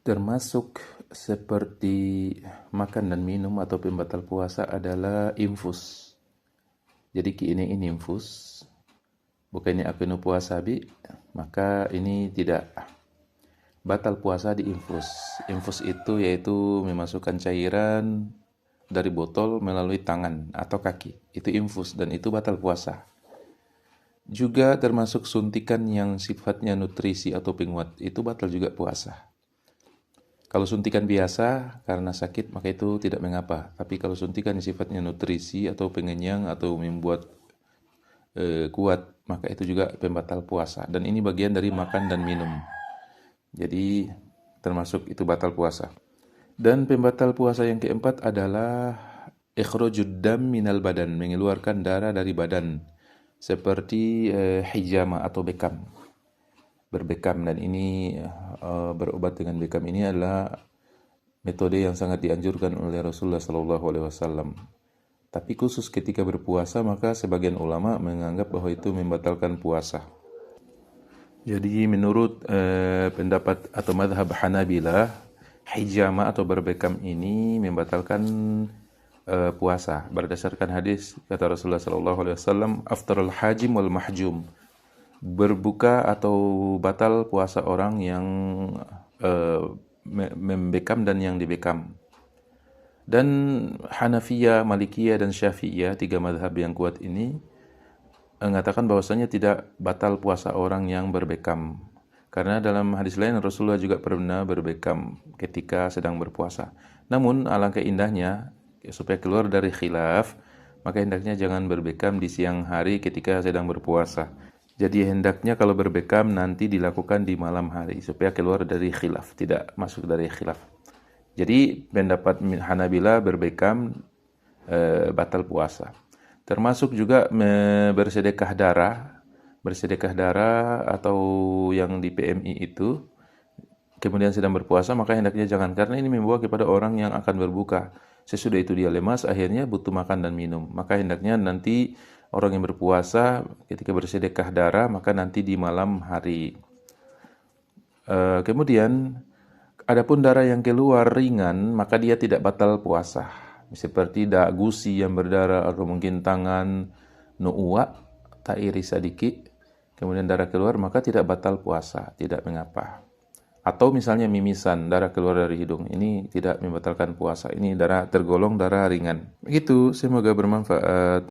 Termasuk seperti makan dan minum atau pembatal puasa adalah infus. Jadi ini infus, bukannya apenu puasa bi, maka ini tidak batal puasa di infus. Infus itu yaitu memasukkan cairan dari botol melalui tangan atau kaki. Itu infus dan itu batal puasa. Juga termasuk suntikan yang sifatnya nutrisi atau penguat, itu batal juga puasa. Kalau suntikan biasa karena sakit maka itu tidak mengapa. Tapi kalau suntikan yang sifatnya nutrisi atau pengenyang atau membuat kuat, maka itu juga pembatal puasa. Dan ini bagian dari makan dan minum. Jadi termasuk itu batal puasa. Dan pembatal puasa yang keempat adalah ikhrajud dam minal badan, mengeluarkan darah dari badan. Seperti hijama atau bekam. Berbekam, dan ini berobat dengan bekam ini adalah metode yang sangat dianjurkan oleh Rasulullah SAW. Tapi khusus ketika berpuasa, maka sebagian ulama menganggap bahwa itu membatalkan puasa. Jadi menurut pendapat atau madhab Hanabilah, hijama atau berbekam ini membatalkan puasa berdasarkan hadis kata Rasulullah SAW, aftarul hajim wal mahjum, berbuka atau batal puasa orang yang membekam dan yang dibekam. Dan Hanafiyah, Malikiyah, dan Syafi'iyah, tiga madhab yang kuat ini mengatakan bahwasanya tidak batal puasa orang yang berbekam. Karena dalam hadis lain Rasulullah juga pernah berbekam ketika sedang berpuasa. Namun alangkah indahnya supaya keluar dari khilaf, maka hendaknya jangan berbekam di siang hari ketika sedang berpuasa. Jadi hendaknya kalau berbekam nanti dilakukan di malam hari supaya keluar dari khilaf, tidak masuk dari khilaf. Jadi pendapat Hanabila berbekam batal puasa. Termasuk juga bersedekah darah atau yang di PMI itu kemudian sedang berpuasa, maka hendaknya jangan, karena ini membawa kepada orang yang akan berbuka. Sesudah itu dia lemas, akhirnya butuh makan dan minum. Maka hendaknya nanti orang yang berpuasa ketika bersedekah darah, maka nanti di malam hari. Kemudian, adapun darah yang keluar ringan, maka dia tidak batal puasa. Seperti gusi yang berdarah atau mungkin tangan, nu'uwa, ta'iri sadiki, kemudian darah keluar, maka tidak batal puasa, tidak mengapa. Atau misalnya mimisan, darah keluar dari hidung, ini tidak membatalkan puasa. Ini tergolong darah ringan. Begitu, semoga bermanfaat.